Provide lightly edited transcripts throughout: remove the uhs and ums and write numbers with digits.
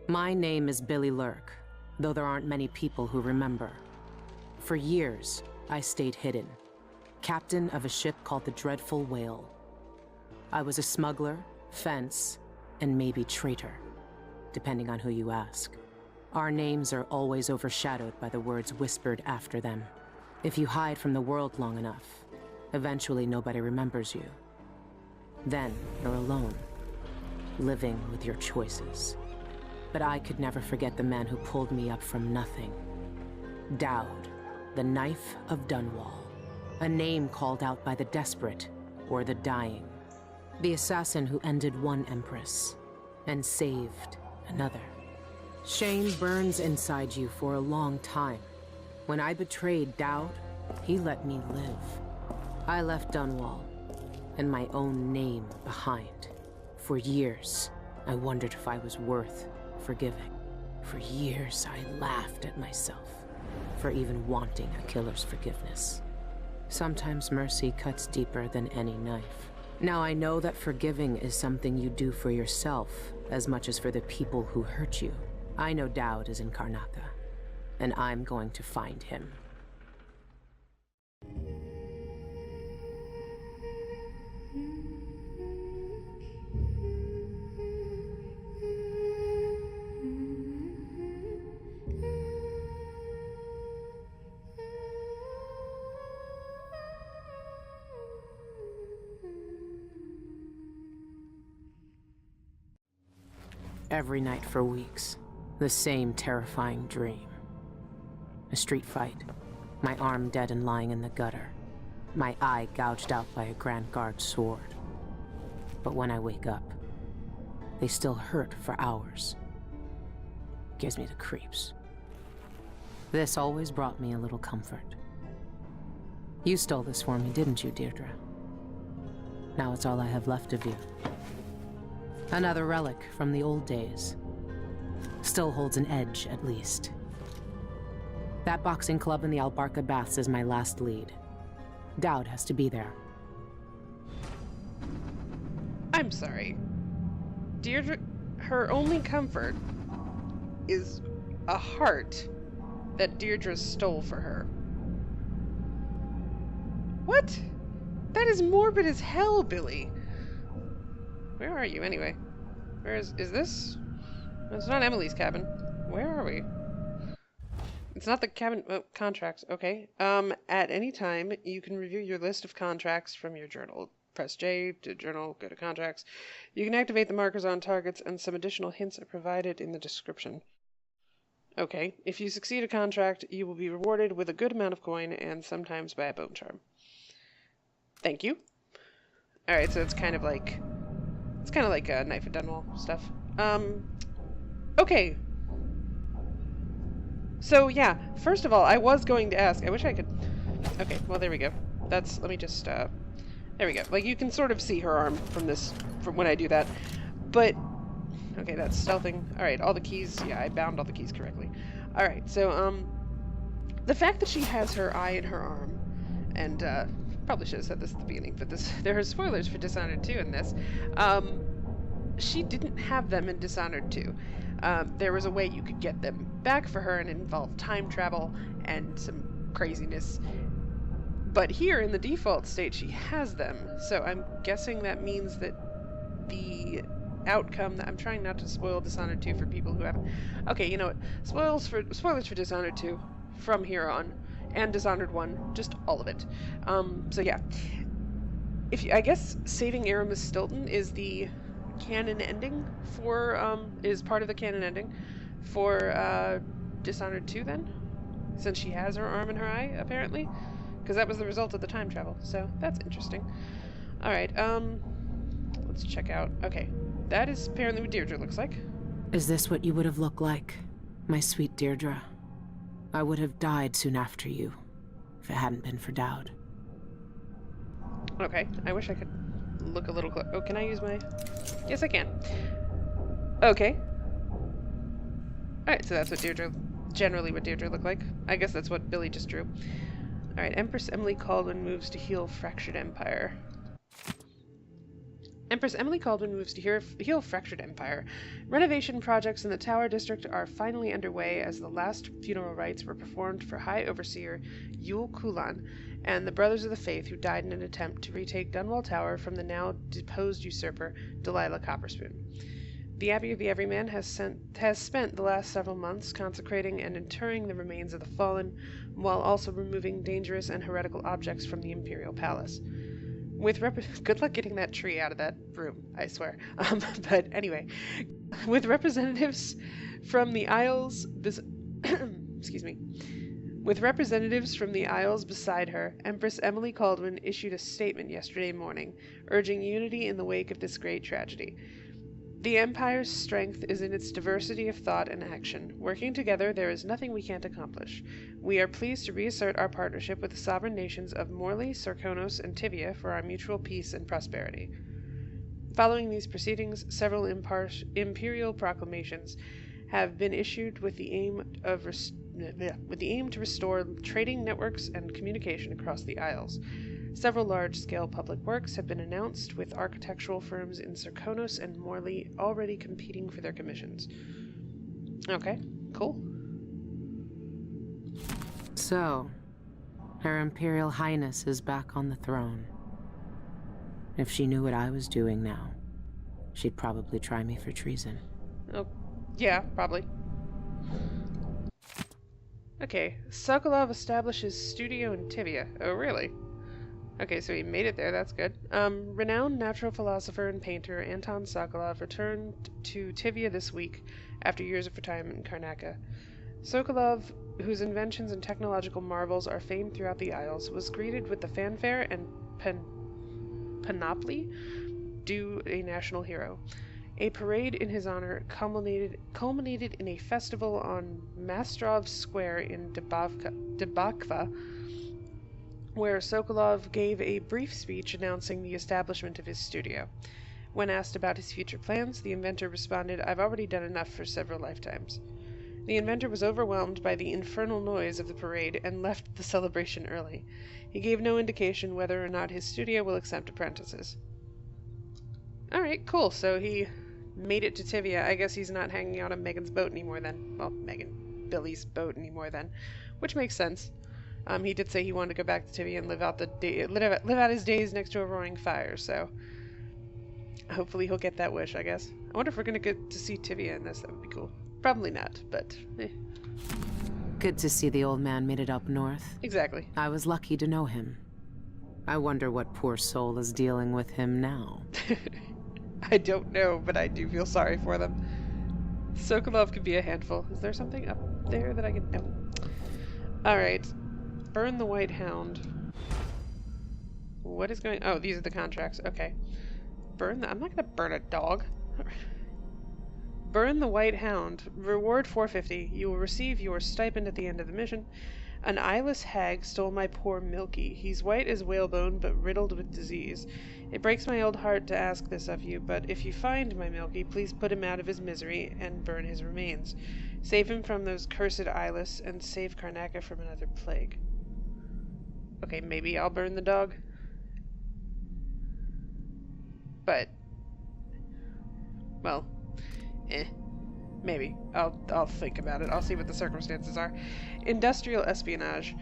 My name is Billie Lurk, though there aren't many people who remember. For years, I stayed hidden, captain of a ship called the Dreadful Whale. I was a smuggler, fence, and maybe traitor, depending on who you ask. Our names are always overshadowed by the words whispered after them. If you hide from the world long enough, eventually nobody remembers you. Then you're alone, living with your choices. But I could never forget the man who pulled me up from nothing. Daud, the Knife of Dunwall. A name called out by the desperate or the dying. The assassin who ended one empress and saved another. Shame burns inside you for a long time. When I betrayed Daud, he let me live. I left Dunwall and my own name behind. For years, I wondered if I was worth forgiving. For years, I laughed at myself for even wanting a killer's forgiveness. Sometimes mercy cuts deeper than any knife. Now I know that forgiving is something you do for yourself as much as for the people who hurt you. I know Daud is in Karnaca, and I'm going to find him. Every night for weeks, the same terrifying dream. A street fight, my arm dead and lying in the gutter, my eye gouged out by a Grand Guard sword. But when I wake up, they still hurt for hours. Gives me the creeps. This always brought me a little comfort. You stole this for me, didn't you, Deirdre? Now it's all I have left of you. Another relic from the old days. Still holds an edge, at least. That boxing club in the Albarca Baths is my last lead. Daud has to be there. I'm sorry. Deirdre, her only comfort is a heart that Deirdre stole for her. What? That is morbid as hell, Billy. Where are you, anyway? Where is this? It's not Emily's cabin. Where are we? It's not the cabin... Oh, contracts. Okay. At any time, you can review your list of contracts from your journal. Press J to journal, go to contracts. You can activate the markers on targets, and some additional hints are provided in the description. Okay. If you succeed a contract, you will be rewarded with a good amount of coin, and sometimes by a bone charm. Thank you. Alright, so it's kind of like... It's kind of like a Knife of Dunwall stuff. Okay. So, yeah. First of all, I was going to ask... I wish I could... Okay, well, there we go. That's... Let me just, There we go. Like, you can sort of see her arm from this... From when I do that. But... Okay, that's stealthing. Alright, all the keys... Yeah, I bound all the keys correctly. Alright, so, the fact that she has her eye in her arm... And, probably should have said this at the beginning, but there are spoilers for Dishonored 2 in this. She didn't have them in Dishonored 2. There was a way you could get them back for her, and it involved time travel and some craziness. But here, in the default state, she has them. So I'm guessing that means that the outcome... I'm trying not to spoil Dishonored 2 for people who haven't... Okay, you know what? Spoilers for Dishonored 2 from here on. And Dishonored 1, just all of it. So yeah. I guess saving Aramis Stilton is the canon ending for, is part of the canon ending for, Dishonored 2 then? Since she has her arm in her eye, apparently? Because that was the result of the time travel, so that's interesting. Alright, let's check out. Okay, that is apparently what Deirdre looks like. Is this what you would have looked like, my sweet Deirdre? I would have died soon after you, if it hadn't been for Daud. Okay, I wish I could look a little closer. Oh, can I use my... Yes, I can. Okay. Alright, so that's what Deirdre... Generally what Deirdre looked like. I guess that's what Billy just drew. Alright, Empress Emily Caldwin moves to heal Fractured Empire. Empress Emily Caldwin moves to heal fractured empire. Renovation projects in the Tower District are finally underway as the last funeral rites were performed for High Overseer Yul Kulan and the Brothers of the Faith who died in an attempt to retake Dunwall Tower from the now deposed usurper Delilah Copperspoon. The Abbey of the Everyman has spent the last several months consecrating and interring the remains of the fallen, while also removing dangerous and heretical objects from the Imperial Palace. Good luck getting that tree out of that room, I swear. But anyway, with representatives from the Isles excuse me. With representatives from the Isles beside her, Empress Emily Caldwin issued a statement yesterday morning, urging unity in the wake of this great tragedy. The Empire's strength is in its diversity of thought and action. Working together, there is nothing we can't accomplish. We are pleased to reassert our partnership with the sovereign nations of Morley, Sarkonos, and Tivia for our mutual peace and prosperity. Following these proceedings, several imperial proclamations have been issued with the aim to restore trading networks and communication across the Isles. Several large-scale public works have been announced, with architectural firms in Sarkonos and Morley already competing for their commissions. Okay, cool. So, Her Imperial Highness is back on the throne. If she knew what I was doing now, she'd probably try me for treason. Oh, yeah, probably. Okay, Sokolov establishes studio in Tivia. Oh, really? Okay, so he made it there, that's good. Renowned natural philosopher and painter Anton Sokolov returned to Tivia this week after years of retirement in Karnaca. Sokolov, whose inventions and technological marvels are famed throughout the Isles, was greeted with the fanfare and panoply due a national hero. A parade in his honor culminated in a festival on Mastrov Square in Debakva, where Sokolov gave a brief speech announcing the establishment of his studio. When asked about his future plans, the inventor responded, "I've already done enough for several lifetimes." The inventor was overwhelmed by the infernal noise of the parade and left the celebration early. He gave no indication whether or not his studio will accept apprentices. Alright, cool. So he made it to Tivia. I guess he's not hanging out on Megan's boat anymore then. Well, Billy's boat anymore then. Which makes sense. He did say he wanted to go back to Tivia and live out his days next to a roaring fire, so hopefully he'll get that wish, I guess. I wonder if we're gonna get to see Tivia in this. That would be cool. Probably not, but Good to see the old man made it up north. Exactly. I was lucky to know him. I wonder what poor soul is dealing with him now. I don't know, but I do feel sorry for them. Sokolov could be a handful. Is there something up there that I can... No. Alright. Burn the White Hound. What is going... Oh, these are the contracts. Okay. I'm not gonna burn a dog. Burn the White Hound. Reward 450. You will receive your stipend at the end of the mission. An eyeless hag stole my poor Milky. He's white as whalebone, but riddled with disease. It breaks my old heart to ask this of you, but if you find my Milky, please put him out of his misery and burn his remains. Save him from those cursed eyeless, and save Karnaca from another plague. Okay, maybe I'll burn the dog. But, well, maybe. I'll think about it. I'll see what the circumstances are. Industrial espionage.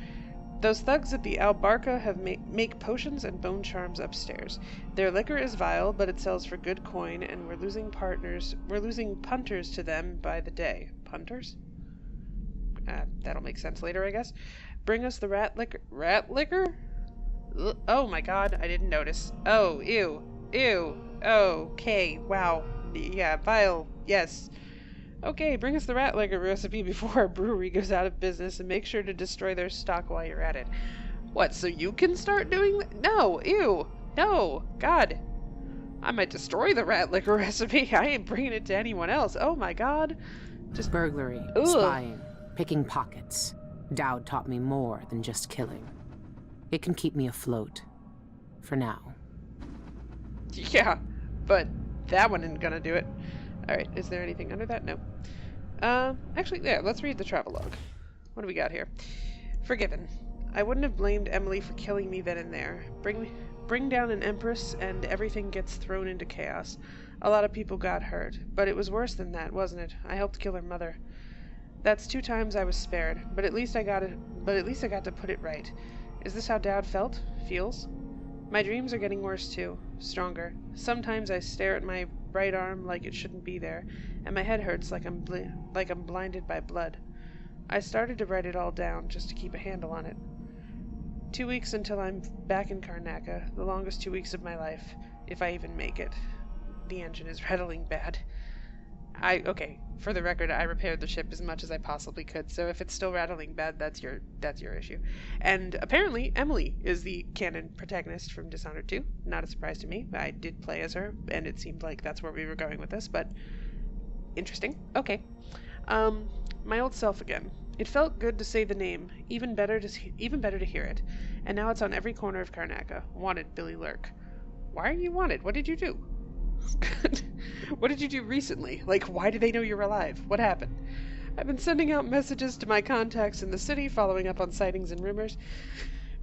Those thugs at the Albarca have make potions and bone charms upstairs. Their liquor is vile, but it sells for good coin, and we're losing punters to them by the day. Punters? That'll make sense later, I guess. Bring us the rat liquor. Rat liquor? Oh my god, I didn't notice. Oh, ew. Ew. Okay, wow. Yeah, vile. Yes. Okay, bring us the rat liquor recipe before our brewery goes out of business, and make sure to destroy their stock while you're at it. What, so you can start doing that? No, ew. No, God. I might destroy the rat liquor recipe. I ain't bringing it to anyone else. Oh my god. Just burglary, spying, picking pockets. Daud taught me more than just killing. It can keep me afloat. For now. Yeah, but that one isn't gonna do it. Alright, is there anything under that? No. Actually, yeah, let's read the travelogue. What do we got here? Forgiven. I wouldn't have blamed Emily for killing me then and there. bring down an empress and everything gets thrown into chaos. A lot of people got hurt, but it was worse than that, wasn't it? I helped kill her mother. That's 2 times I was spared, but at least I got to put it right. Is this how Daud feels? My dreams are getting worse too, stronger. Sometimes I stare at my right arm like it shouldn't be there, and my head hurts like I'm blinded by blood. I started to write it all down just to keep a handle on it. 2 weeks until I'm back in Karnaca, the longest 2 weeks of my life, if I even make it. The engine is rattling bad. Okay, for the record, I repaired the ship as much as I possibly could, so if it's still rattling bad, that's your issue. And apparently, Emily is the canon protagonist from Dishonored 2. Not a surprise to me. I did play as her, and it seemed like that's where we were going with this, but interesting. Okay. My old self again. It felt good to say the name, even better to hear it. And now it's on every corner of Karnaca. Wanted, Billie Lurk. Why are you wanted? What did you do? What did you do recently? Like, why do they know you're alive? What happened? I've been sending out messages to my contacts in the city, following up on sightings and rumors,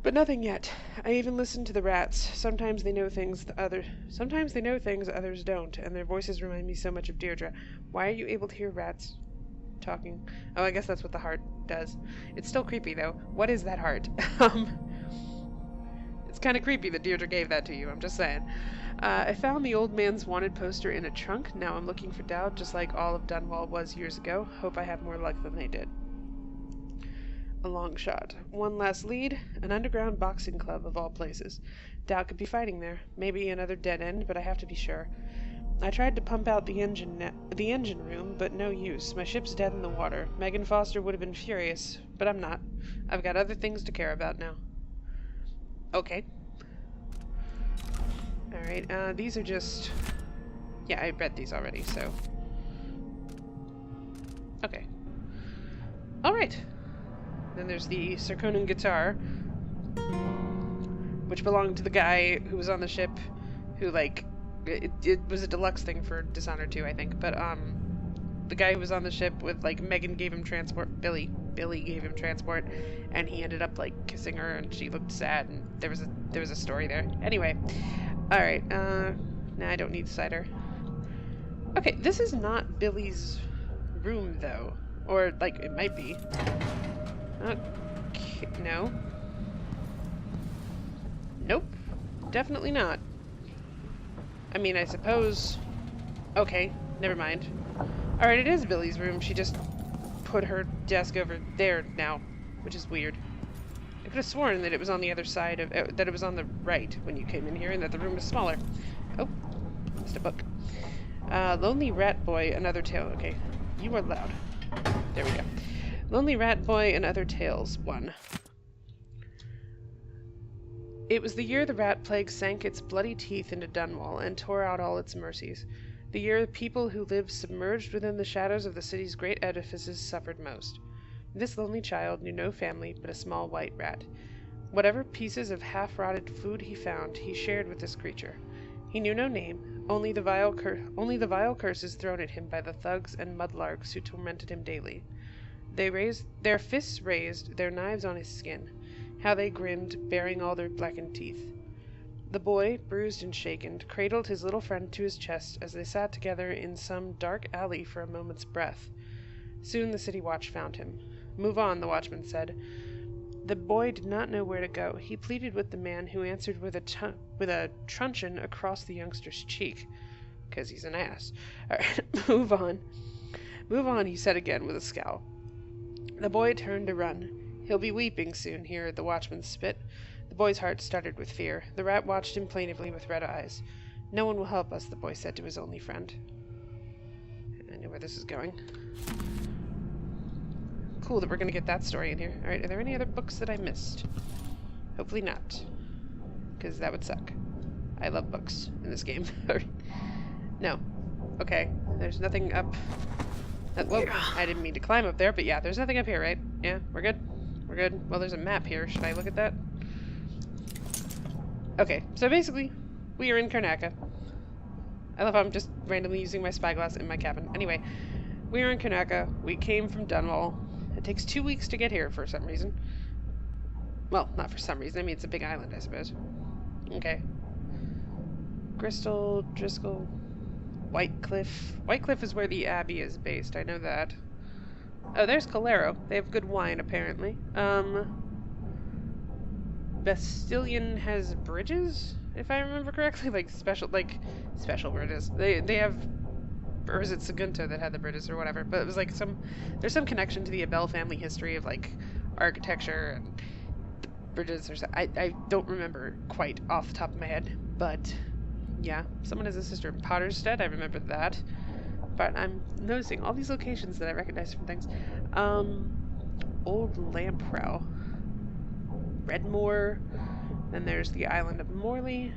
but nothing yet. I even listened to the rats. Sometimes they know things others don't, and their voices remind me so much of Deirdre. Why are you able to hear rats talking? Oh, I guess that's what the heart does. It's still creepy, though. What is that heart? It's kind of creepy that Deirdre gave that to you, I'm just saying. I found the old man's wanted poster in a trunk. Now I'm looking for Daud, just like all of Dunwall was years ago. Hope I have more luck than they did. A long shot. One last lead. An underground boxing club, of all places. Daud could be fighting there. Maybe another dead end, but I have to be sure. I tried to pump out the engine room, but no use. My ship's dead in the water. Megan Foster would have been furious, but I'm not. I've got other things to care about now. Okay. Alright, these are just... Yeah, I read these already, so... Okay. Alright. Then there's the Sarkonen guitar, which belonged to the guy who was on the ship, who, like... It was a deluxe thing for Dishonored 2, I think, but, the guy who was on the ship with, like, Megan gave him transport, Billy gave him transport, and he ended up, like, kissing her, and she looked sad, and there was a story there. Anyway, alright, nah, I don't need cider. Okay, this is not Billy's room, though, or, like, it might be. Okay, no. Nope, definitely not. I mean, I suppose... Okay, never mind. Alright, it is Billy's room. She just put her desk over there now, which is weird. I could have sworn that it was on the other side of... that it was on the right when you came in here, and that the room was smaller. Oh, missed a book. Lonely Rat Boy and Other Tales. Okay, you are loud. There we go. Lonely Rat Boy and Other Tales 1. It was the year the rat plague sank its bloody teeth into Dunwall and tore out all its mercies. The year the people who lived submerged within the shadows of the city's great edifices suffered most. This lonely child knew no family but a small white rat. Whatever pieces of half-rotted food he found, he shared with this creature. He knew no name, only the vile curses thrown at him by the thugs and mudlarks who tormented him daily. Their fists raised, their knives on his skin. How they grinned, baring all their blackened teeth. The boy, bruised and shaken, cradled his little friend to his chest as they sat together in some dark alley for a moment's breath. Soon the city watch found him. "Move on," the watchman said. The boy did not know where to go. He pleaded with the man, who answered with a truncheon across the youngster's cheek. 'Cause he's an ass. All right, move on. Move on, he said again with a scowl. The boy turned to run. He'll be weeping soon, he heard the watchman spit. The boy's heart stuttered with fear. The rat watched him plaintively with red eyes. "No one will help us," the boy said to his only friend. I know where this is going. Cool that we're going to get that story in here. Alright, are there any other books that I missed? Hopefully not. Because that would suck. I love books in this game. No. Okay, there's nothing up... Whoa, I didn't mean to climb up there, but yeah, there's nothing up here, right? Yeah, we're good? We're good. Well, there's a map here. Should I look at that? Okay, so basically, we are in Karnaca. I love how I'm just randomly using my spyglass in my cabin. Anyway, we are in Karnaca. We came from Dunwall. It takes 2 weeks to get here for some reason. Well, not for some reason. I mean, it's a big island, I suppose. Okay. Bristol, Driscoll, Whitecliff. Whitecliff is where the Abbey is based, I know that. Oh, there's Calero. They have good wine, apparently. Bastilian has bridges, if I remember correctly, like special bridges. They have, or is it Sagunto that had the bridges or whatever? But it was like there's some connection to the Abel family history of like architecture and the bridges. I don't remember quite off the top of my head, but yeah, someone has a sister in Potterstead. I remember that. But I'm noticing all these locations that I recognize from things. Old Lamprow. Redmore. Then there's the island of Morley.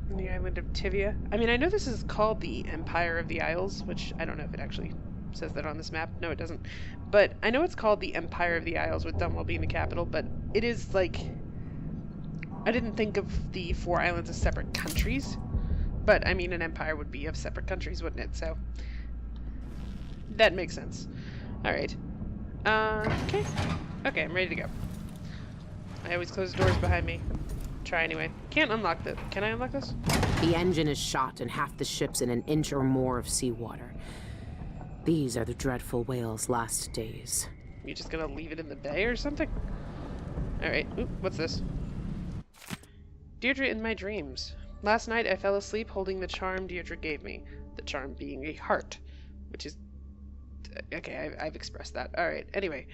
And the island of Tivia. I mean, I know this is called the Empire of the Isles, which I don't know if it actually says that on this map. No, it doesn't. But I know it's called the Empire of the Isles with Dunwell being the capital, but it is like... I didn't think of the 4 islands as separate countries. But, I mean, an empire would be of separate countries, wouldn't it? So, that makes sense. Alright. Okay. Okay, I'm ready to go. I always close doors behind me. Try anyway. Can't unlock this. Can I unlock this? The engine is shot and half the ship's in an inch or more of seawater. These are the dreadful whale's last days. You just gonna leave it in the bay or something? Alright. Oop, what's this? Deirdre in my dreams. Last night I fell asleep holding the charm Deirdre gave me. The charm being a heart. Which is... Okay, I've expressed that. Alright, anyway.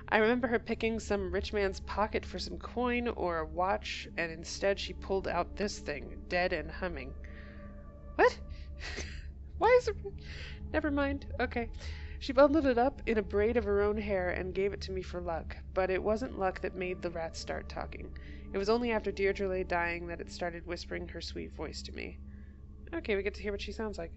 I remember her picking some rich man's pocket for some coin or a watch, and instead she pulled out this thing, dead and humming. What? Why is it... Never mind. Okay. She bundled it up in a braid of her own hair and gave it to me for luck, but it wasn't luck that made the rats start talking. It was only after Deirdre lay dying that it started whispering her sweet voice to me. Okay, we get to hear what she sounds like.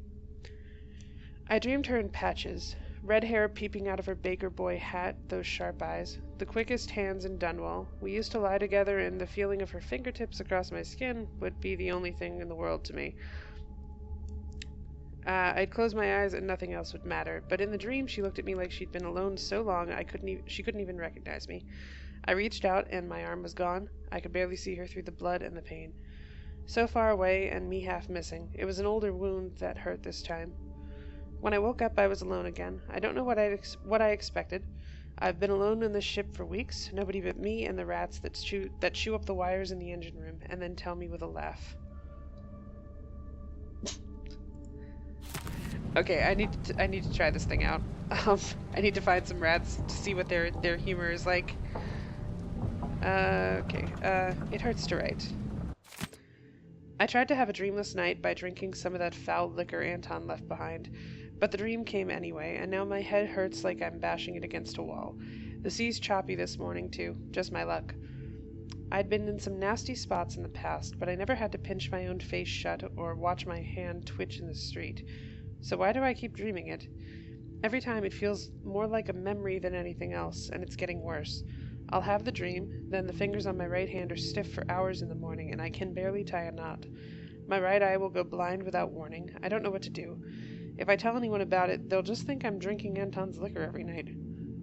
I dreamed her in patches. Red hair peeping out of her baker boy hat, those sharp eyes. The quickest hands in Dunwell. We used to lie together, and the feeling of her fingertips across my skin would be the only thing in the world to me. I'd close my eyes and nothing else would matter, but in the dream she looked at me like she'd been alone so long she couldn't even recognize me. I reached out and my arm was gone. I could barely see her through the blood and the pain. So far away and me half missing. It was an older wound that hurt this time. When I woke up I was alone again. I don't know what I expected. I've been alone in this ship for weeks, nobody but me and the rats that chew up the wires in the engine room and then tell me with a laugh. Okay, I need to try this thing out. I need to find some rats to see what their humor is like. Okay, it hurts to write. I tried to have a dreamless night by drinking some of that foul liquor Anton left behind, but the dream came anyway, and now my head hurts like I'm bashing it against a wall. The sea's choppy this morning, too. Just my luck. I'd been in some nasty spots in the past, but I never had to pinch my own face shut or watch my hand twitch in the street. So why do I keep dreaming it? Every time it feels more like a memory than anything else, and it's getting worse. I'll have the dream, then the fingers on my right hand are stiff for hours in the morning, and I can barely tie a knot. My right eye will go blind without warning. I don't know what to do. If I tell anyone about it, they'll just think I'm drinking Anton's liquor every night.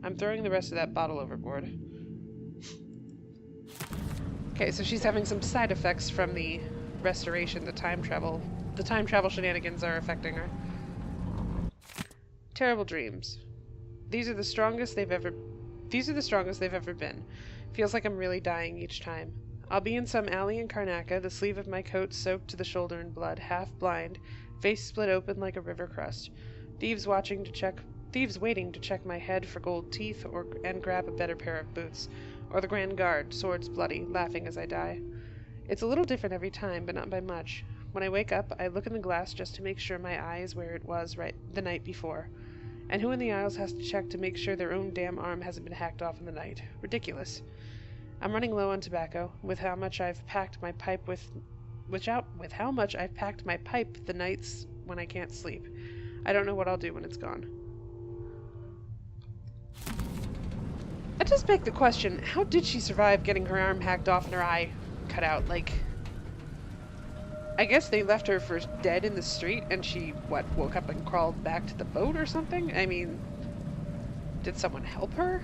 I'm throwing the rest of that bottle overboard. Okay, so she's having some side effects from the restoration, the time travel shenanigans are affecting her. Terrible dreams. These are the strongest they've ever been. Feels like I'm really dying each time. I'll be in some alley in Karnaca, the sleeve of my coat soaked to the shoulder in blood, half blind, face split open like a river crust. Thieves waiting to check my head for gold teeth and grab a better pair of boots. Or the Grand Guard, swords bloody, laughing as I die. It's a little different every time, but not by much. When I wake up, I look in the glass just to make sure my eye is where it was the night before. And who in the Isles has to check to make sure their own damn arm hasn't been hacked off in the night? Ridiculous. I'm running low on tobacco, with how much I've packed my pipe the nights when I can't sleep. I don't know what I'll do when it's gone. That does beg the question, how did she survive getting her arm hacked off and her eye cut out? Like, I guess they left her for dead in the street and she, woke up and crawled back to the boat or something? I mean, did someone help her?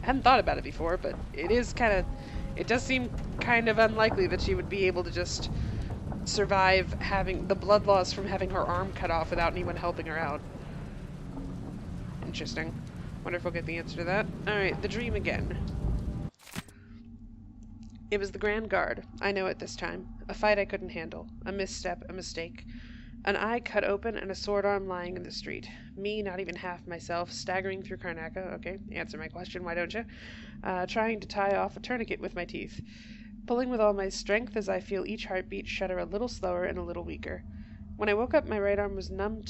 I hadn't thought about it before, but it is kind of It does seem kind of unlikely that she would be able to just survive having the blood loss from having her arm cut off without anyone helping her out. Interesting. Wonder if we'll get the answer to that. Alright, the dream again. It was the Grand Guard. I know it this time. A fight I couldn't handle. A misstep, a mistake. An eye cut open and a sword arm lying in the street. Me, not even half myself, staggering through Karnaca. Okay, answer my question, why don't you? Trying to tie off a tourniquet with my teeth. Pulling with all my strength as I feel each heartbeat shudder a little slower and a little weaker. When I woke up, my right arm was numb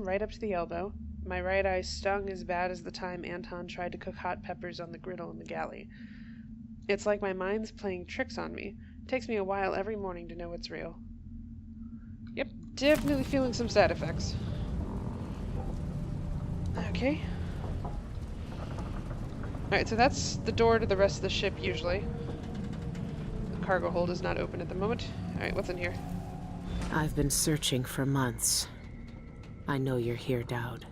right up to the elbow. My right eye stung as bad as the time Anton tried to cook hot peppers on the griddle in the galley. It's like my mind's playing tricks on me. It takes me a while every morning to know it's real. Yep, definitely feeling some side effects. Okay. Alright, so that's the door to the rest of the ship, usually. The cargo hold is not open at the moment. Alright, what's in here? I've been searching for months. I know you're here, Daud.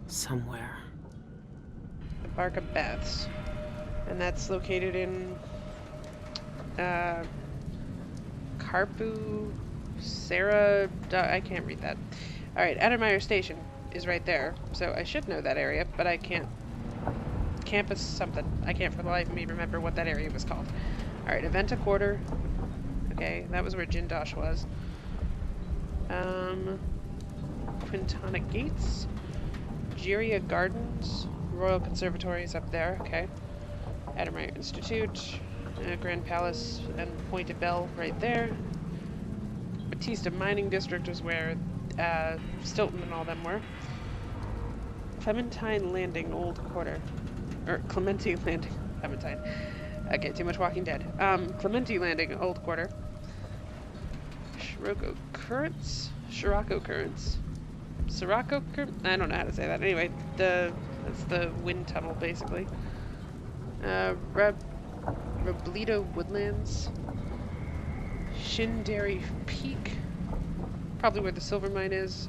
Somewhere. The Barca Baths. And that's located in... Carpu... Sarah... I can't read that. Alright, Addermeyer Station is right there. So I should know that area, but I can't... Campus something. I can't for the life of me remember what that area was called. Alright, Aventa Quarter. Okay, that was where Jindosh was. Quintana Gates. Giria Gardens. Royal Conservatory is up there. Okay. Addermeyer Institute. Grand Palace and Pointed Bell right there. Batista Mining District is where Stilton and all them were. Clementine Landing, Old Quarter. Or Clementi Landing. Clementine. Okay, too much Walking Dead. Clementi Landing, Old Quarter. Scirocco Currents? Sirocco Currents? I don't know how to say that. Anyway, that's the wind tunnel, basically. Robledo Woodlands. Shindary Peak. Probably where the silver mine is.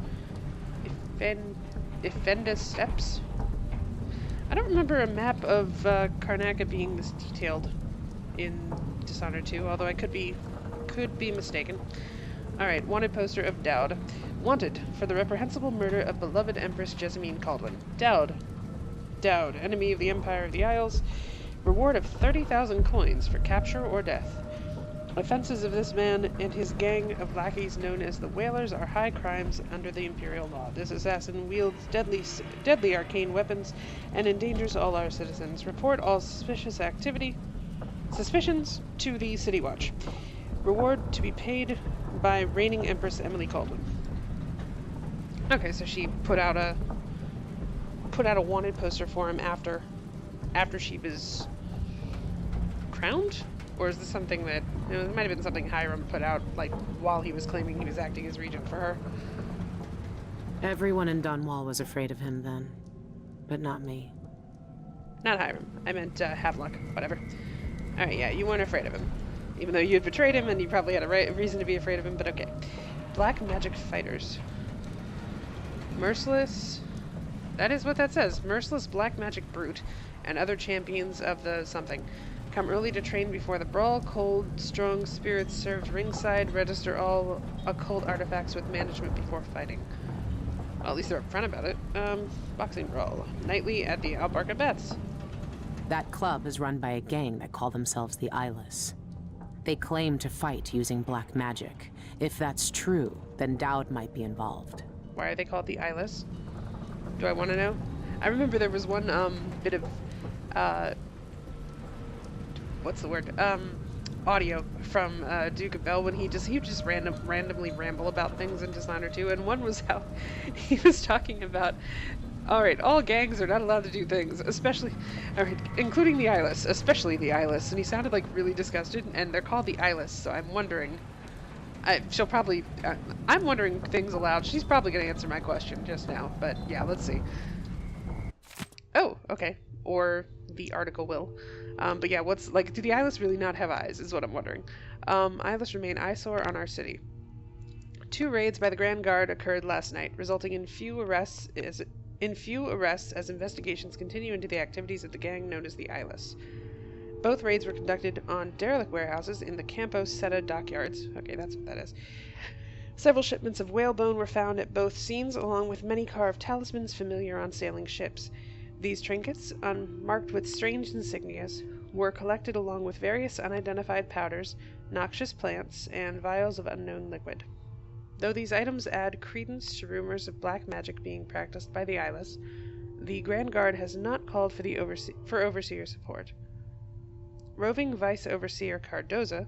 Ifenda Steps. I don't remember a map of Karnaca being this detailed in Dishonored 2, although I could be mistaken. Alright, wanted poster of Daud. Wanted for the reprehensible murder of beloved Empress Jessamine Caldwin. Daud, enemy of the Empire of the Isles. Reward of 30,000 coins for capture or death. Offenses of this man and his gang of lackeys known as the Whalers are high crimes under the Imperial law. This assassin wields deadly arcane weapons and endangers all our citizens. Report all suspicious suspicions to the City Watch. Reward to be paid by reigning Empress Emily Caldwin. Okay, so she put out a wanted poster for him after she was crowned? Or is this something that, it might have been something Hiram put out, like, while he was claiming he was acting as regent for her. Everyone in Dunwall was afraid of him then, but not me. Not Hiram. I meant, Havelock. Whatever. Alright, yeah, you weren't afraid of him. Even though you had betrayed him and you probably had a reason to be afraid of him, but okay. Black Magic Fighters. Merciless... That is what that says. Merciless Black Magic Brute and other champions of the something. Come early to train before the brawl. Cold, strong spirits served ringside. Register all occult artifacts with management before fighting. Well, at least they're upfront about it. Boxing brawl. Nightly at the Albarca Beths. That club is run by a gang that call themselves the Eyeless. They claim to fight using black magic. If that's true, then Daud might be involved. Why are they called the Eyeless? Do I want to know? I remember there was one bit of what's the word? Audio from Duke of Bell when he would just randomly ramble about things in Dishonored 2, and one was how he was talking about, alright, all gangs are not allowed to do things, especially, alright, including the Eyeless, especially the Eyeless, and he sounded like really disgusted, and they're called the Eyeless, so I'm wondering, she'll probably, I'm wondering things aloud. She's probably going to answer my question just now, but yeah, let's see. Oh, okay. Or the article will. But yeah, do the Eyeless really not have eyes, is what I'm wondering. Eyeless remain eyesore on our city. 2 raids by the Grand Guard occurred last night, resulting in few arrests as investigations continue into the activities of the gang known as the Eyeless. Both raids were conducted on derelict warehouses in the Campo Seta dockyards. Okay, that's what that is. Several shipments of whalebone were found at both scenes, along with many carved talismans familiar on sailing ships. These trinkets, marked with strange insignias, were collected along with various unidentified powders, noxious plants, and vials of unknown liquid. Though these items add credence to rumors of black magic being practiced by the Eyeless, the Grand Guard has not called for overseer support. Roving Vice Overseer Cardoza,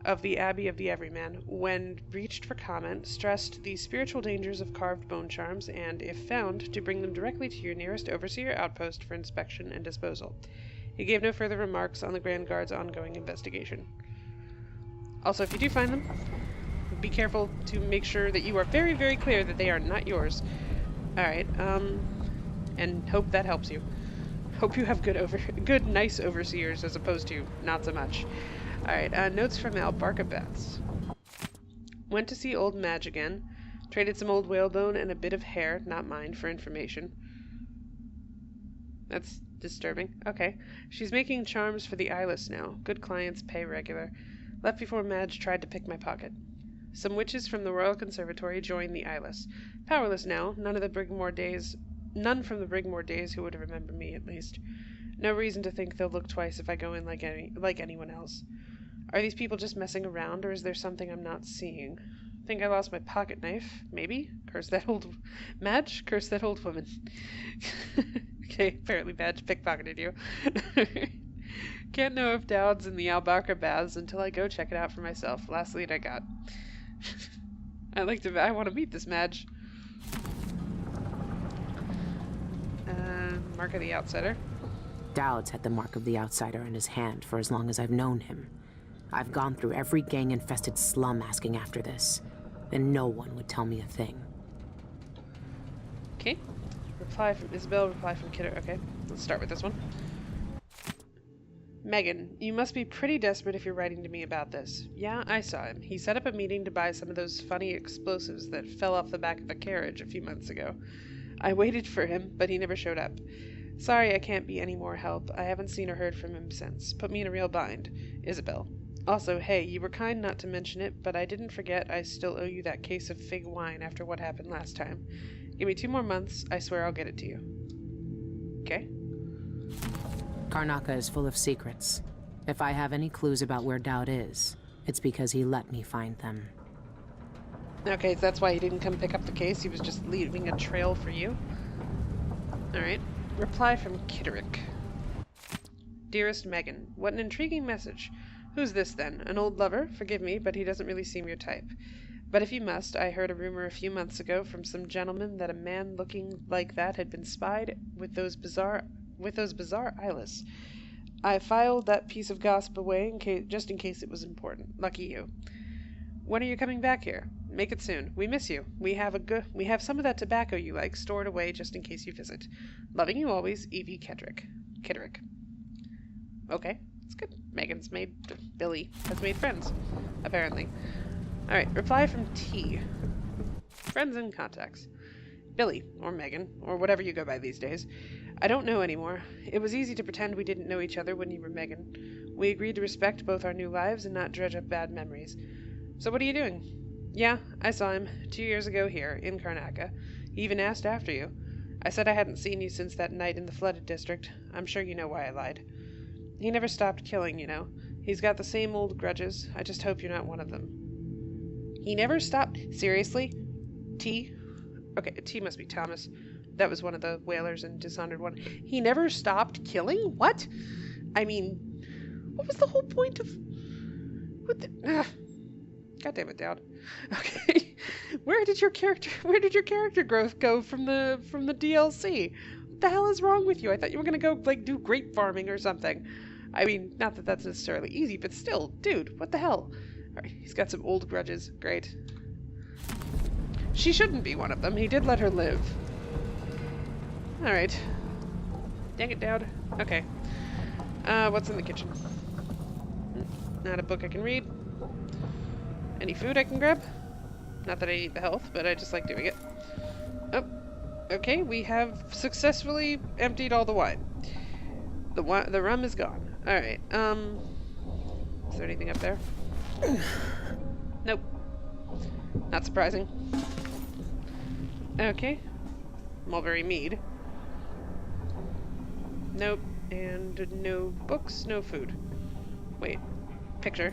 of the Abbey of the Everyman, when reached for comment, stressed the spiritual dangers of carved bone charms and, if found, to bring them directly to your nearest overseer outpost for inspection and disposal. He gave no further remarks on the Grand Guard's ongoing investigation. Also, if you do find them, be careful to make sure that you are very, very clear that they are not yours. Alright, and hope that helps you. Hope you have good, nice overseers as opposed to not so much. Alright, notes from Albarca-Beths. Went to see old Madge again. Traded some old whalebone and a bit of hair, not mine, for information. That's disturbing. Okay. She's making charms for the Eyeless now. Good clients, pay regular. Left before Madge tried to pick my pocket. Some witches from the Royal Conservatory joined the Eyeless. Powerless now, none from the Brigmore days who would remember me, at least. No reason to think they'll look twice if I go in like anyone else. Are these people just messing around, or is there something I'm not seeing? Think I lost my pocket knife? Maybe? Curse that old... Madge? Curse that old woman. Okay, apparently Madge pickpocketed you. Can't know if Daud's in the Albarca baths until I go check it out for myself. Last lead I got. I want to meet this Madge. Mark of the Outsider. Daud's had the mark of the Outsider in his hand for as long as I've known him. I've gone through every gang-infested slum asking after this, and no one would tell me a thing. Okay. Reply from Isabel, reply from Kidder. Okay, let's start with this one. Megan, you must be pretty desperate if you're writing to me about this. Yeah, I saw him. He set up a meeting to buy some of those funny explosives that fell off the back of a carriage a few months ago. I waited for him, but he never showed up. Sorry I can't be any more help. I haven't seen or heard from him since. Put me in a real bind. Isabel. Also, hey, you were kind not to mention it, but I didn't forget I still owe you that case of fig wine after what happened last time. Give me 2 more months. I swear I'll get it to you. Okay? Karnaca is full of secrets. If I have any clues about where Daud is, it's because he let me find them. Okay, so that's why he didn't come pick up the case. He was just leaving a trail for you. Alright. Reply from Kitterick. Dearest Megan, what an intriguing message. Who's this, then? An old lover? Forgive me, but he doesn't really seem your type. But if you must, I heard a rumor a few months ago from some gentleman that a man looking like that had been spied with those bizarre eyeless. I filed that piece of gossip away just in case it was important. Lucky you. When are you coming back here? Make it soon. We miss you. We have some of that tobacco you like stored away just in case you visit. Loving you always, Evie Kitterick. Okay, that's good. Billy has made friends, apparently. Alright, reply from T. Friends and contacts. Billy, or Megan, or whatever you go by these days. I don't know anymore. It was easy to pretend we didn't know each other when you were Megan. We agreed to respect both our new lives and not dredge up bad memories. So what are you doing? Yeah, I saw him 2 years ago here, in Karnaca. He even asked after you. I said I hadn't seen you since that night in the flooded district. I'm sure you know why I lied. He never stopped killing, you know. He's got the same old grudges. I just hope you're not one of them. He never stopped? Seriously? T? Okay, T must be Thomas. That was one of the whalers in Dishonored 1. He never stopped killing? What? I mean, what was the whole point of... God damn it, Daud. Okay. Where did your character growth go from the DLC? What the hell is wrong with you? I thought you were gonna go, like, do grape farming or something. I mean, not that that's necessarily easy, but still, dude, what the hell? Alright, he's got some old grudges. Great. She shouldn't be one of them. He did let her live. Alright. Dang it, Daud. Okay. What's in the kitchen? Not a book I can read. Any food I can grab? Not that I need the health, but I just like doing it. Oh. Okay, we have successfully emptied all the wine. The rum is gone. Alright, is there anything up there? Nope. Not surprising. Okay. Mulberry mead. Nope. And no books, no food. Wait. Picture.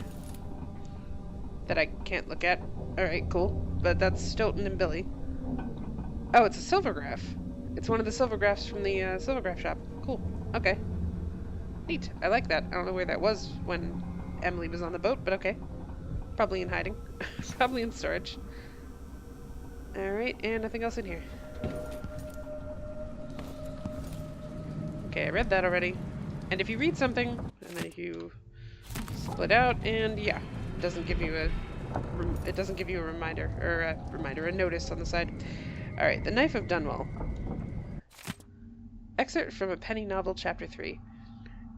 That I can't look at. Alright, cool. But that's Stoughton and Billy. Oh, it's a silvergraph. It's one of the silvergraphs from the silvergraph shop. Cool. Okay. Neat. I like that. I don't know where that was when Emily was on the boat, but okay. Probably in hiding. Probably in storage. Alright, and nothing else in here. Okay, I read that already. And if you read something, and then if you split out, and yeah, it doesn't give you a reminder, or a notice on the side. Alright, The Knife of Dunwall. Excerpt from a penny novel, chapter 3.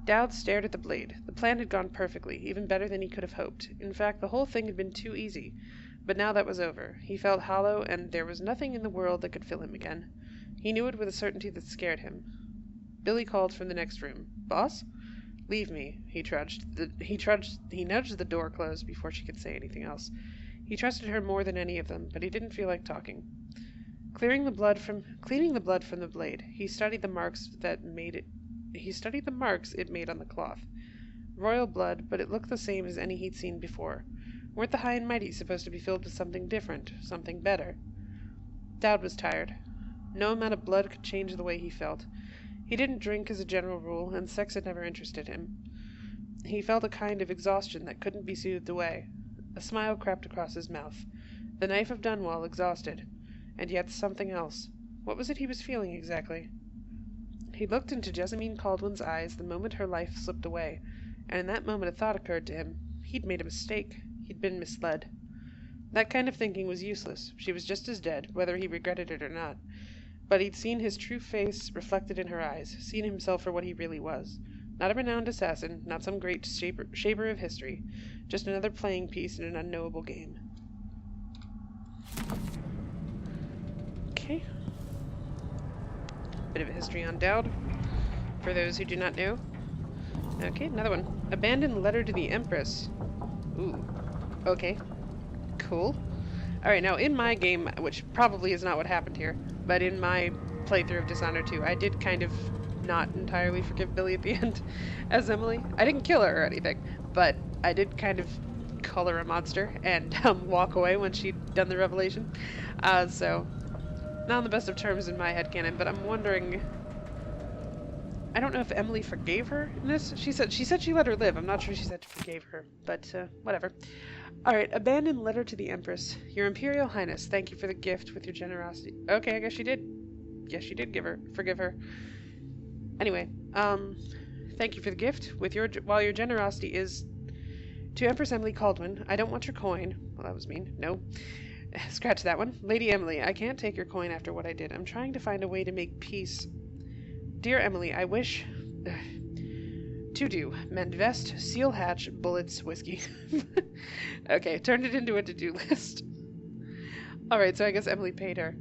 Daud stared at the blade. The plan had gone perfectly, even better than he could have hoped. In fact, the whole thing had been too easy. But now that was over. He felt hollow, and there was nothing in the world that could fill him again. He knew it with a certainty that scared him. Billy called from the next room. Boss? Leave me, he trudged. He nudged the door closed before she could say anything else. He trusted her more than any of them, but he didn't feel like talking. Cleaning the blood from the blade, he studied the marks it made on the cloth. Royal blood, but it looked the same as any he'd seen before. Weren't the high and mighty supposed to be filled with something different, something better? Daud was tired. No amount of blood could change the way he felt. He didn't drink as a general rule, and sex had never interested him. He felt a kind of exhaustion that couldn't be soothed away. A smile crept across his mouth. The Knife of Dunwall exhausted. And yet something else. What was it he was feeling exactly? He looked into Jessamine Caldwell's eyes the moment her life slipped away, and in that moment a thought occurred to him. He'd made a mistake. He'd been misled. That kind of thinking was useless. She was just as dead, whether he regretted it or not. But he'd seen his true face reflected in her eyes, seen himself for what he really was. Not a renowned assassin, not some great shaper of history, just another playing piece in an unknowable game. Okay. Bit of a history on Daud, for those who do not know. Okay, another one. Abandoned letter to the Empress. Ooh. Okay. Cool. Alright, now in my game, which probably is not what happened here, but in my playthrough of Dishonored 2, I did kind of not entirely forgive Billy at the end as Emily. I didn't kill her or anything, but I did kind of call her a monster and walk away when she'd done the revelation. So, not on the best of terms in my headcanon, but I'm wondering... I don't know if Emily forgave her in this. She said she let her live. I'm not sure she said she forgave her, but whatever. Alright, abandoned letter to the Empress. Your Imperial Highness, thank you for the gift with your generosity. Okay, I guess she did. Yes, she did forgive her. Anyway, thank you for the gift. While your generosity is to Empress Emily Caldwell, I don't want your coin. Well, that was mean. No. Scratch that one. Lady Emily, I can't take your coin after what I did. I'm trying to find a way to make peace. Dear Emily, I wish... to do. Mend vest, seal hatch, bullets, whiskey. Okay, turned it into a to-do list. Alright, so I guess Emily paid her.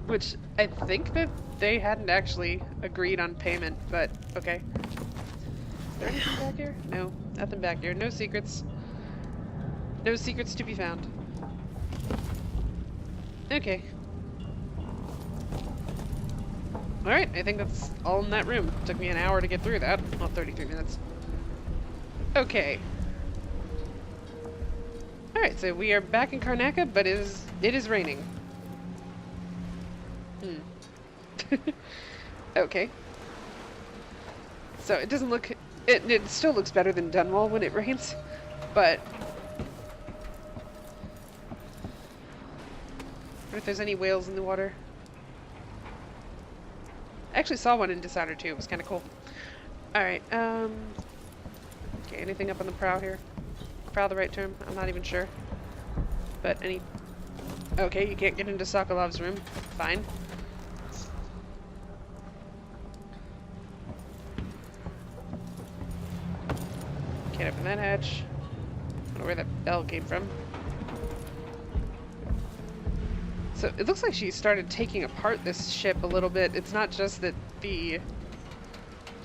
Which, I think that they hadn't actually agreed on payment, but okay. Is there anything back here? No, nothing back here. No secrets. No secrets to be found. Okay. Alright, I think that's all in that room. Took me an hour to get through that. Well, 33 minutes. Okay. Alright, so we are back in Karnaca, but it is raining. Okay. So it doesn't look... It still looks better than Dunwall when it rains, but... I wonder if there's any whales in the water. I actually saw one in Dishonored 2. It was kind of cool. Alright, okay, anything up on the prow here? Prow the right term? I'm not even sure. But any... Okay, you can't get into Sokolov's room. Fine. Can't open that hatch. I don't know where that bell came from. So it looks like she started taking apart this ship a little bit. It's not just that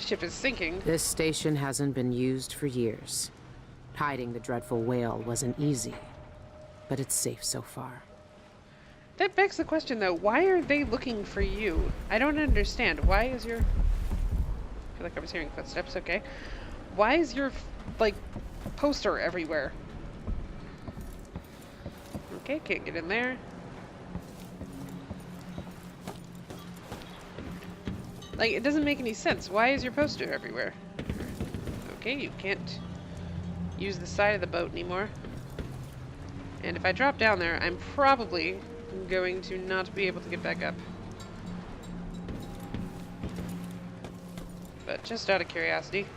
Ship is sinking. This station hasn't been used for years. Hiding the dreadful whale wasn't easy, but it's safe so far. That begs the question, though. Why are they looking for you? I don't understand. Why is your... I feel like I was hearing footsteps. Okay. Why is your, like, poster everywhere? Okay, can't get in there. Like, it doesn't make any sense. Why is your poster everywhere? Okay, you can't use the side of the boat anymore. And if I drop down there, I'm probably going to not be able to get back up. But just out of curiosity.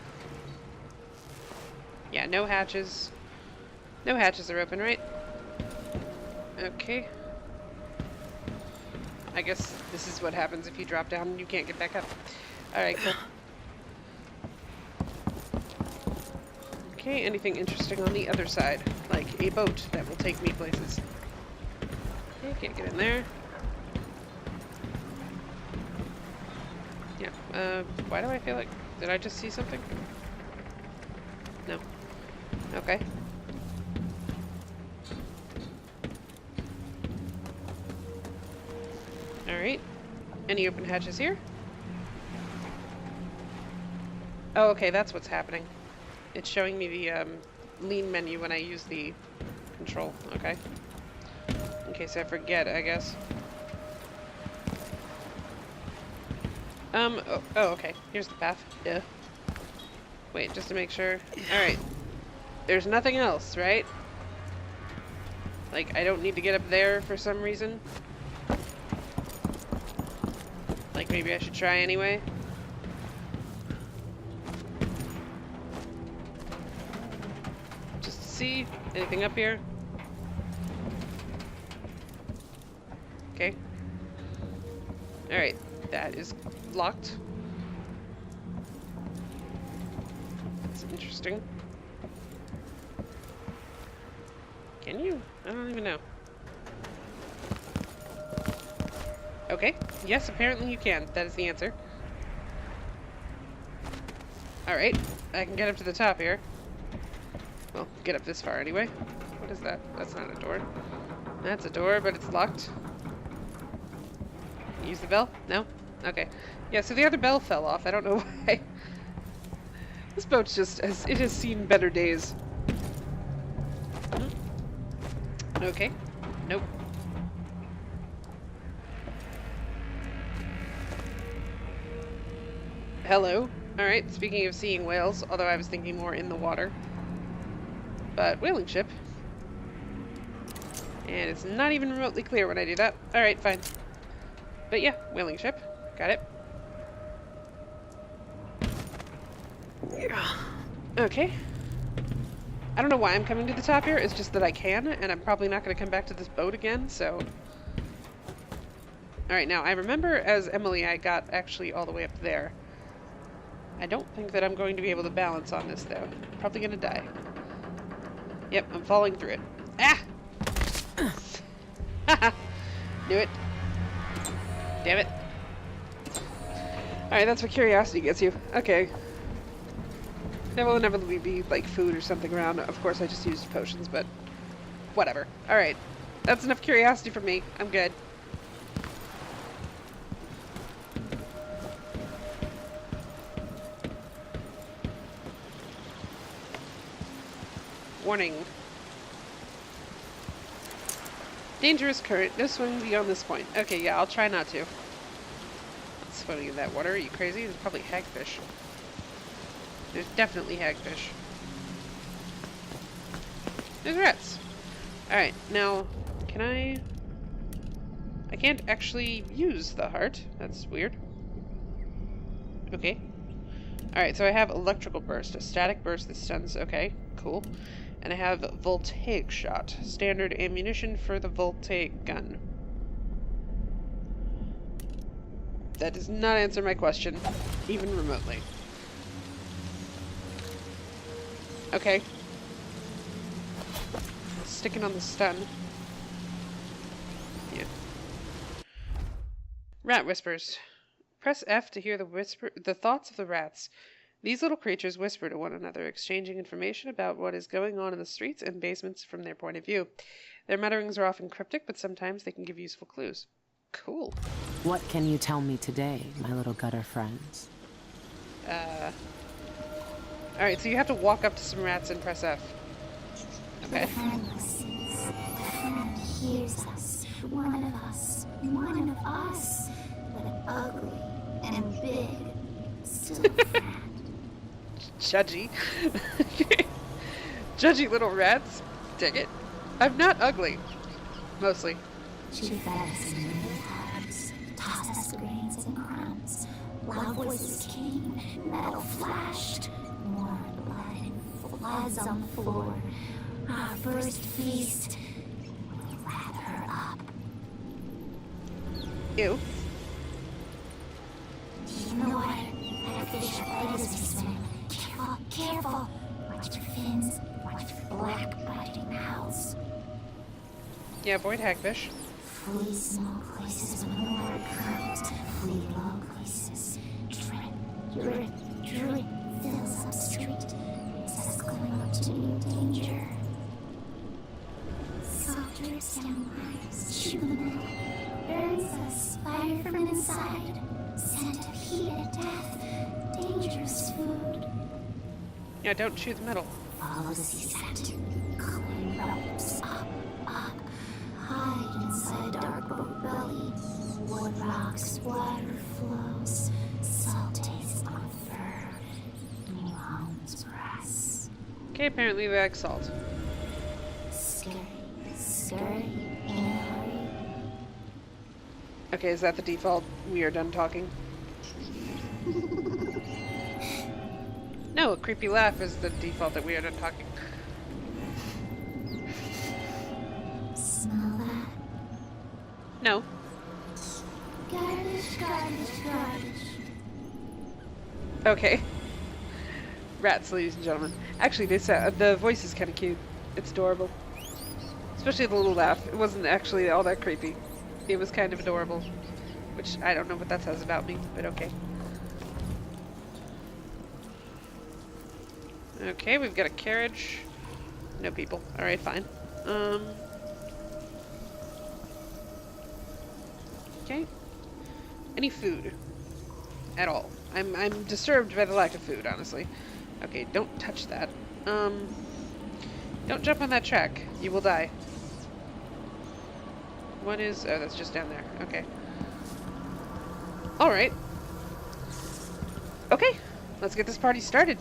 Yeah, no hatches. No hatches are open, right? Okay. I guess this is what happens if you drop down and you can't get back up. Alright, cool. Okay, anything interesting on the other side? Like a boat that will take me places. Okay, can't get in there. Yeah, why do I feel like... Did I just see something? No. Okay. Alright. Any open hatches here? Oh, okay, that's what's happening. It's showing me the lean menu when I use the control. Okay. In case I forget, I guess. Oh, okay. Here's the path. Yeah. Wait, just to make sure. Alright. There's nothing else, right? Like, I don't need to get up there for some reason. Like, maybe I should try anyway. Just to see. Anything up here? Okay. Alright. That is locked. That's interesting. Can you? I don't even know. Okay. Yes, apparently you can. That is the answer. Alright. I can get up to the top here. Well, get up this far anyway. What is that? That's not a door. That's a door, but it's locked. Use the bell? No? Okay. Yeah, so the other bell fell off. I don't know why. This boat's just... it has seen better days. Okay. Nope. Hello. Alright, speaking of seeing whales, although I was thinking more in the water. But whaling ship. And it's not even remotely clear when I do that. Alright, fine. But yeah, whaling ship. Got it. Okay. I don't know why I'm coming to the top here. It's just that I can, and I'm probably not going to come back to this boat again, so... Alright, now, I remember as Emily, I got actually all the way up there. I don't think that I'm going to be able to balance on this, though. Probably going to die. Yep, I'm falling through it. Ah! Haha! Knew it. Damn it. Alright, that's what curiosity gets you. Okay. There will inevitably be, like, food or something around. Of course, I just used potions, but... whatever. Alright. That's enough curiosity for me. I'm good. Warning. Dangerous current. No swimming beyond this point. Okay, yeah, I'll try not to. Not swimming in that water. Are you crazy? There's probably hagfish. There's definitely hagfish. There's rats. Alright, now, can I... I can't actually use the heart. That's weird. Okay. Alright, so I have electrical burst. A static burst that stuns. Okay, cool. And I have voltaic shot. Standard ammunition for the voltaic gun. That does not answer my question, even remotely. Okay. Sticking on the stun. Yeah. Rat whispers. Press F to hear the thoughts of the rats. These little creatures whisper to one another, exchanging information about what is going on in the streets and basements from their point of view. Their mutterings are often cryptic, but sometimes they can give useful clues. Cool. What can you tell me today, my little gutter friends? Alright, so you have to walk up to some rats and press F. Okay. The friend listens. The friend hears us. One of us. One of us. But ugly and big. Still a friend. Judgy. Judgy little rats. Dig it. I'm not ugly. Mostly. She fed us in little tubs, tossed us grains and crumbs. Loud voices came, metal flashed, more blood and floods on the floor. Our first feast, we wrap her up. Ew. Do you know what? That fish bite as we swim. Careful, careful. Watch your fins, watch for black biting mouths. Yeah, avoid hagfish. Flee small places when the water comes. Flee low places. Drip, drip, fills up street. Makes us climb up to new danger. Salt drips down lines, chew the middle. Burns us, fire from inside. Scent of heat and death. Dangerous food. Yeah, don't chew the middle. Follow the sea scent. Climb ropes up, up. Hide inside dark boat belly. Wood rocks, water flows. Salt tastes on fur. New homes press. Okay, apparently we like salt. Scurry, scurry, in a hurry. Okay, is that the default? We are done talking. No, a creepy laugh is the default that we are done talking. Smell that? No. Garbage, garbage, garbage. Okay. Rats, ladies and gentlemen. Actually, the voice is kind of cute. It's adorable. Especially the little laugh. It wasn't actually all that creepy. It was kind of adorable. Which, I don't know what that says about me, but okay. Okay, we've got a carriage. No people. Alright, fine. Okay. Any food? At all. I'm disturbed by the lack of food, honestly. Okay, don't touch that. Don't jump on that track. You will die. What is... Oh, that's just down there. Okay. Alright. Okay, let's get this party started.